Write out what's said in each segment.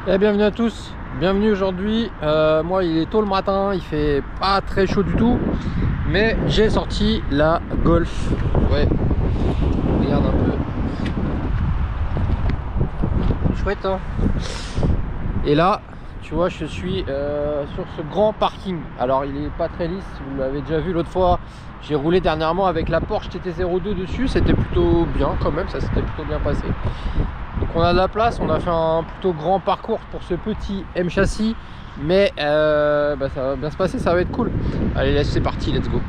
Et bienvenue à tous, bienvenue aujourd'hui. Moi il est tôt le matin, il fait pas très chaud du tout, mais j'ai sorti la Golf. Ouais, regarde un peu. Chouette hein. Et là, tu vois, je suis sur ce grand parking. Alors il est pas très lisse, vous l'avez déjà vu l'autre fois. J'ai roulé dernièrement avec la Porsche TT02 dessus, c'était plutôt bien quand même, ça s'était plutôt bien passé. Donc on a de la place, on a fait un plutôt grand parcours pour ce petit M châssis, mais ça va bien se passer, ça va être cool. Allez, c'est parti, let's go.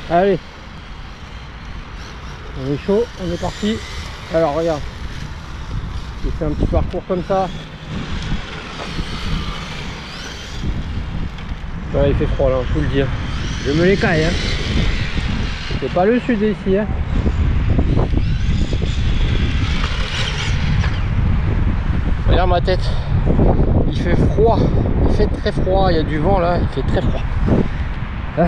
Allez, on est chaud, on est parti. Alors regarde, j'ai fait un petit parcours comme ça. Ouais, il fait froid là, je vous le dis. Je me les caille. Hein. C'est pas le sud ici. Hein. Regarde ma tête. Il fait froid. Il fait très froid. Il y a du vent là. Il fait très froid. Ah.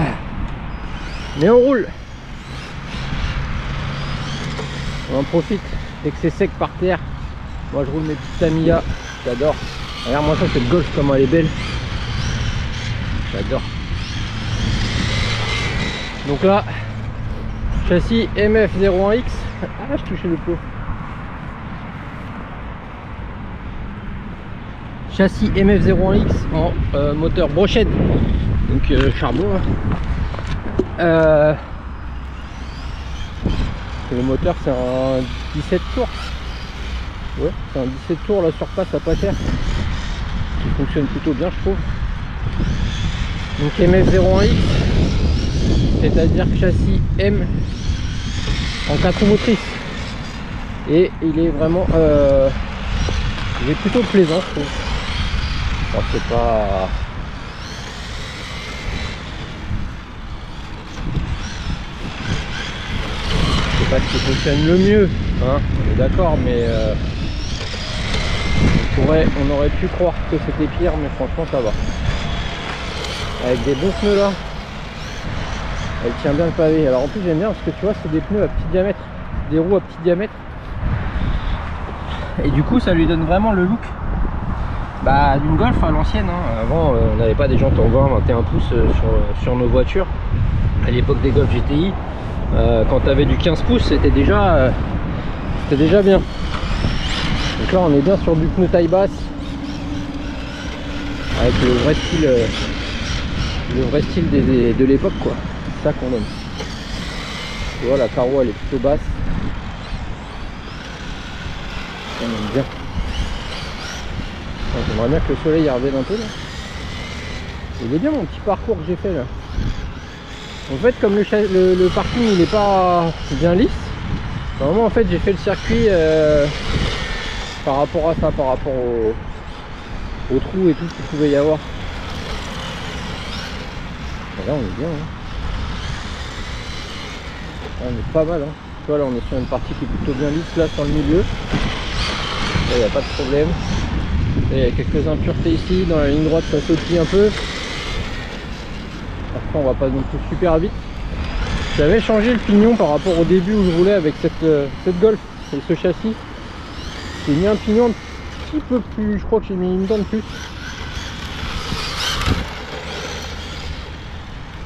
Mais on roule. On en profite dès que c'est sec par terre. Moi je roule mes petites Tamiya. J'adore. Regarde moi ça, cette Golf comment elle est belle. J'adore. Donc là, châssis MF01X. Ah, je touchais le pot. Châssis MF01X en moteur brochette. Donc charbon. Hein. Le moteur c'est un 17 tours. Ouais, c'est un 17 tours, la surface à pas cher. Qui fonctionne plutôt bien je trouve. Donc MF01X, c'est-à-dire châssis M en 4 roues motrices. Et il est vraiment il est plutôt plaisant je trouve. Alors c'est pas ce qui fonctionne le mieux, hein, on est d'accord, mais on aurait pu croire que c'était pire, mais franchement ça va. Avec des bons pneus là, elle tient bien le pavé. Alors en plus j'aime bien parce que tu vois c'est des pneus à petit diamètre, des roues à petit diamètre, et du coup ça lui donne vraiment le look d'une Golf à l'ancienne. Hein. Avant on n'avait pas des jantes en 20-21 pouces sur nos voitures à l'époque des Golf GTI. Quand tu avais du 15 pouces c'était déjà bien. Donc là on est bien sur du pneu taille basse avec le vrai style de l'époque quoi. C'est ça qu'on aime. Tu vois la carreau elle est plutôt basse. On aime bien. J'aimerais bien que le soleil revienne un peu là. Il est bien mon petit parcours que j'ai fait là. En fait comme le parking il n'est pas bien lisse, vraiment en fait j'ai fait le circuit par rapport à ça, par rapport aux trous et tout ce qu'il pouvait y avoir. Et là on est bien hein. Là, on est pas mal hein. Tu vois là on est sur une partie qui est plutôt bien lisse là sur le milieu. Là il n'y a pas de problème. Et il y a quelques impuretés ici, dans la ligne droite ça sautille un peu. Après on va pas non plus super vite. J'avais changé le pignon par rapport au début où je roulais avec cette Golf et ce châssis. J'ai mis un pignon un petit peu plus, je crois que j'ai mis une dent de plus.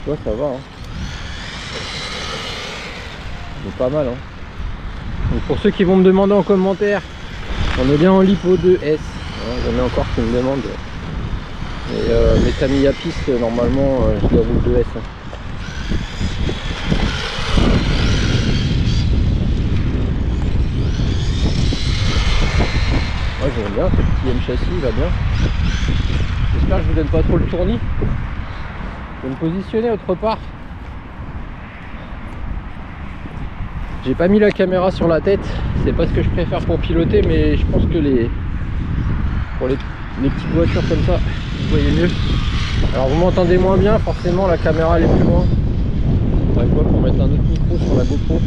Tu vois, ça va, hein. C'est pas mal, hein. Donc pour ceux qui vont me demander en commentaire, on est bien en Lipo 2S. J'en ai encore qui me demandent. Mais Tamiya piste, normalement, je les roule 2S. Hein. Ouais, j'aime bien ce petit M châssis, il va bien. J'espère que je vous donne pas trop le tournis. Je vais me positionner autre part. J'ai pas mis la caméra sur la tête, c'est pas ce que je préfère pour piloter, mais je pense que pour les petites voitures comme ça, vous voyez mieux. Alors vous m'entendez moins bien, forcément la caméra elle est plus loin. Il faudrait pour mettre un autre micro sur la GoPro.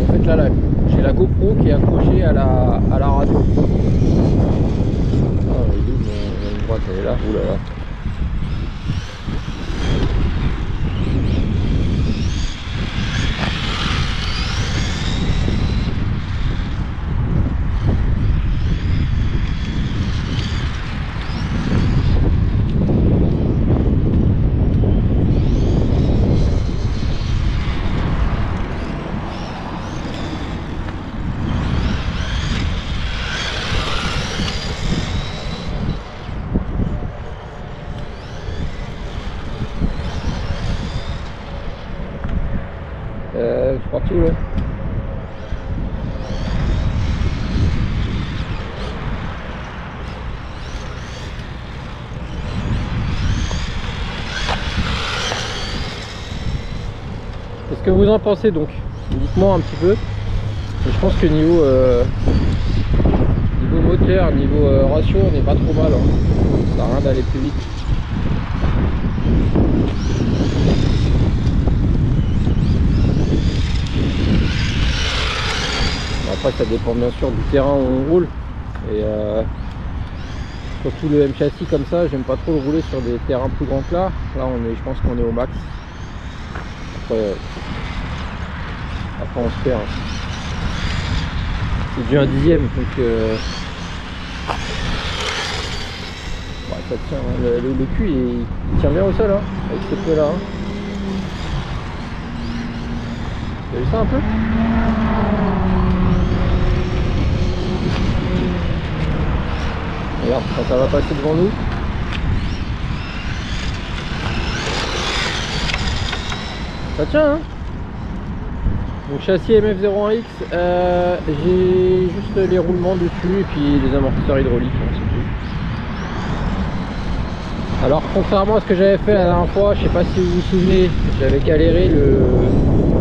En fait là, j'ai la GoPro qui est accrochée à la radio. Ah, elle est où, ma droite, elle est là. Ouh là là. Je crois tout là. Qu'est-ce que vous en pensez donc? Dites-moi un petit peu. Et je pense que niveau moteur, niveau ratio, on n'est pas trop mal. Hein. Ça sert à rien d'aller plus vite. Après ça dépend bien sûr du terrain où on roule. Et surtout le M châssis comme ça, j'aime pas trop le rouler sur des terrains plus grands que là. Là je pense qu'on est au max. Après on se perd. Hein. C'est du 1/10, donc ouais, ça tient. Hein. Le cul il tient bien au sol hein, avec ce peu là. Hein. T'as vu ça un peu? Regarde, quand ça va passer devant nous. Ça tient hein. Donc châssis MF-01X, j'ai juste les roulements dessus et puis les amortisseurs hydrauliques, hein, c'est tout. Alors contrairement à ce que j'avais fait la dernière fois, je sais pas si vous vous souvenez, j'avais galéré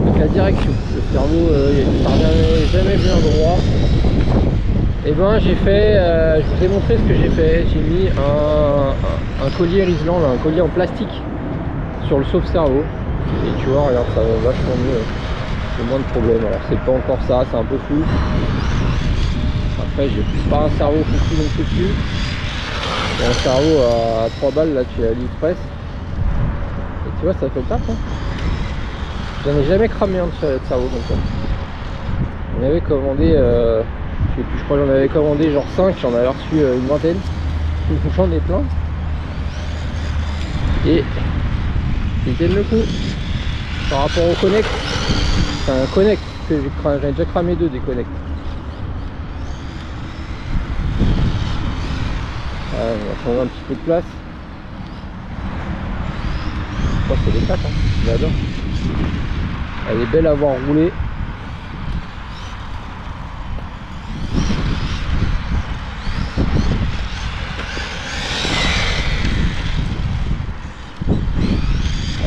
avec la direction. Le cerveau il ne jamais bien droit. Et ben j'ai fait, je vous ai montré ce que j'ai fait. J'ai mis un collier Risland, un collier en plastique sur le sauve-cerveau. Et tu vois, regarde, ça va vachement mieux. C'est moins de problème. Alors c'est pas encore ça, c'est un peu fou. Après j'ai pas un cerveau fou non plus dessus. J'ai un cerveau à 3 balles là chez AliExpress. Et tu vois ça fait le taf hein. J'en ai jamais cramé un de cerveau comme ça. On avait commandé, je crois que j'en avais commandé genre 5, j'en avais reçu une vingtaine. J'en ai plein. Et ils tiennent le coup. Par rapport au connect, c'est un connect que j'ai déjà cramé 2 des connects. On va changer un petit peu de place. Je crois que c'est les 4 hein. J'adore. Elle est belle à voir rouler.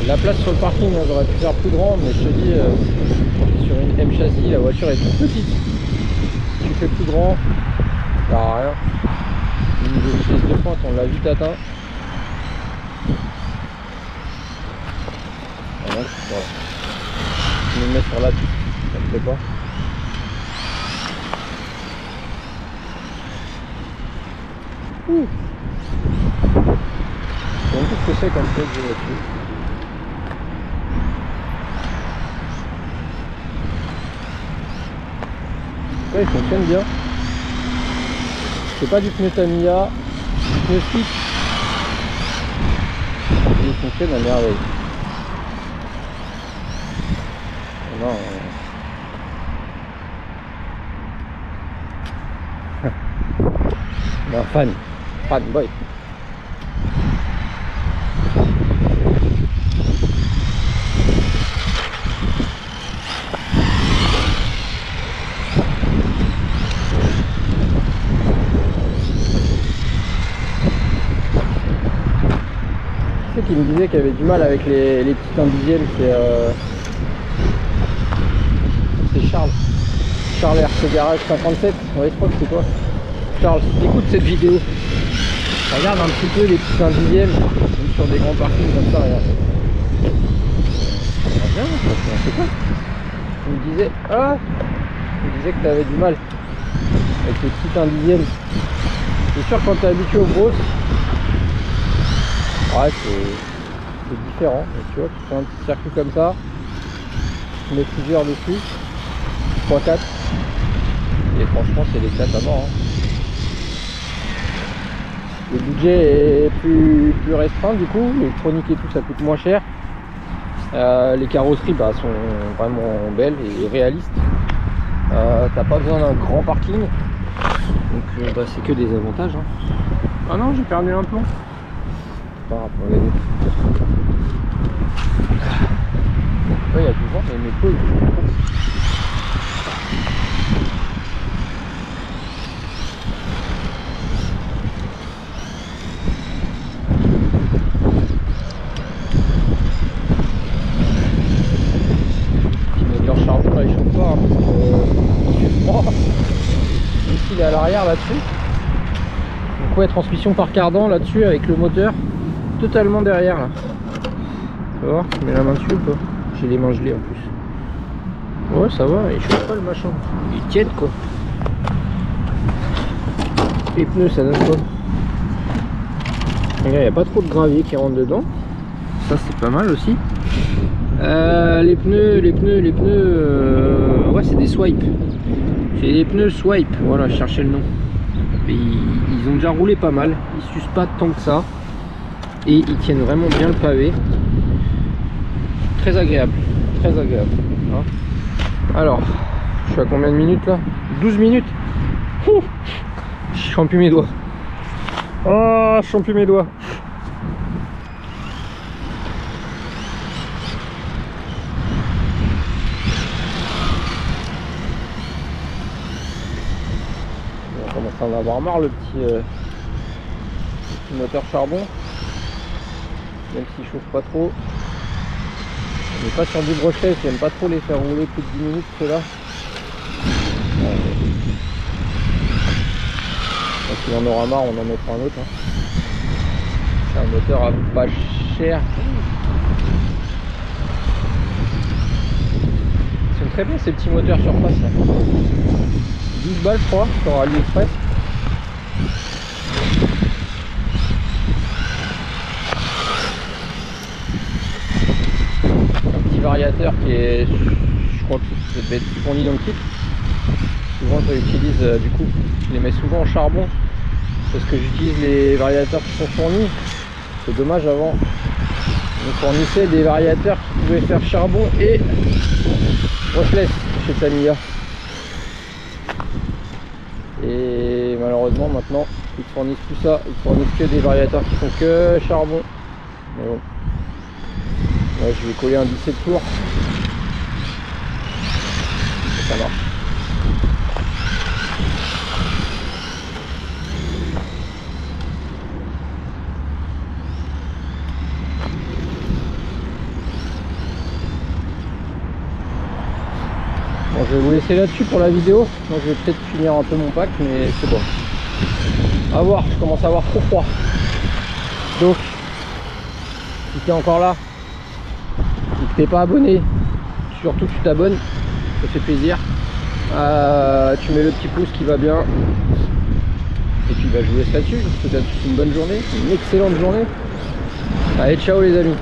La place sur le parking, hein, j'aurais pu faire plus grand, mais je te dis, sur une M châssis, la voiture est toute petite. Si tu fais plus grand, ça sert à rien. Le niveau de vitesse de pointe, on l'a vite atteint. Voilà. Je me mets sur la piste, ça me plaît pas. Ouh. sais même plus ce que c'est comme pièce là-dessus. Ouais, il fonctionne bien. C'est pas du pneu Tamiya, du pneu Stick. Il fonctionne à merveille. Non, non, fan boy. Qui me disait qu'il avait du mal avec les petits 1 dixième, c'est Charles RC Garage 57. Ouais, je crois que c'est toi Charles. Si t'écoutes cette vidéo, regarde un petit peu les petits 1 dixième, même sur des grands parkings comme ça, regarde. Bien, c'est quoi. Il me disait que t'avais du mal avec les petits 1 dixième. C'est sûr, quand t'es habitué aux grosses, ouais, c'est différent. Et tu vois, tu fais un petit circuit comme ça, tu mets plusieurs dessus, 3-4, et franchement c'est l'éclate à mort. Le budget est plus restreint du coup, l'électronique et tout ça coûte moins cher. Les carrosseries sont vraiment belles et réalistes. T'as pas besoin d'un grand parking, donc c'est que des avantages. Ah non, j'ai perdu un plomb. Par rapport à il y a du vent, mais mes pots ils bougent pas. Petit moteur charbon là, il chauffe pas parce qu'il fait froid. Ici il est à l'arrière là-dessus. Donc ouais, transmission par cardan là-dessus avec le moteur totalement derrière là. Tu vas voir, tu mets la main dessus ou pas? J'ai les mains gelées en plus. Ouais, ça va, il chauffe pas le machin. Il tiède quoi. Les pneus ça donne quoi? Regarde, il n'y a pas trop de gravier qui rentre dedans. Ça c'est pas mal aussi. Les pneus, ouais c'est des swipes. C'est des pneus swipe, voilà, je cherchais le nom. Et ils ont déjà roulé pas mal, ils s'usent pas tant que ça. Et ils tiennent vraiment bien le pavé. Très agréable, très agréable. Alors, je suis à combien de minutes là? 12 minutes. Je sens plus mes doigts. Oh, je sens plus mes doigts. On commence à en avoir marre le petit moteur charbon. Même s'il chauffe pas trop. On n'est pas sur du brochet, j'aime pas trop les faire rouler plus de 10 minutes ceux-là. S'il en aura marre, on en mettra un autre. C'est un moteur à pas cher. Ils sont très bien ces petits moteurs surface là. 12 balles je crois sur AliExpress. Variateur qui est, je crois que ça devait être fourni dans le kit. Souvent je l'utilise du coup, je les mets souvent en charbon parce que j'utilise les variateurs qui sont fournis. C'est dommage, avant on fournissait des variateurs qui pouvaient faire charbon et brushless chez Tamiya. Et malheureusement maintenant ils fournissent plus ça, ils fournissent que des variateurs qui font que charbon. Mais bon. Ouais, je vais coller un 17 tours. Et ça marche. Bon, je vais vous laisser là-dessus pour la vidéo. Donc je vais peut-être finir un peu mon pack, mais c'est bon. À voir, je commence à avoir trop froid. Donc, si tu es encore là, si tu n'es pas abonné, surtout tu t'abonnes, ça fait plaisir. Tu mets le petit pouce qui va bien. Et puis bah, je vous laisse là-dessus. Je vous souhaite une bonne journée, une excellente journée. Allez, ciao les amis.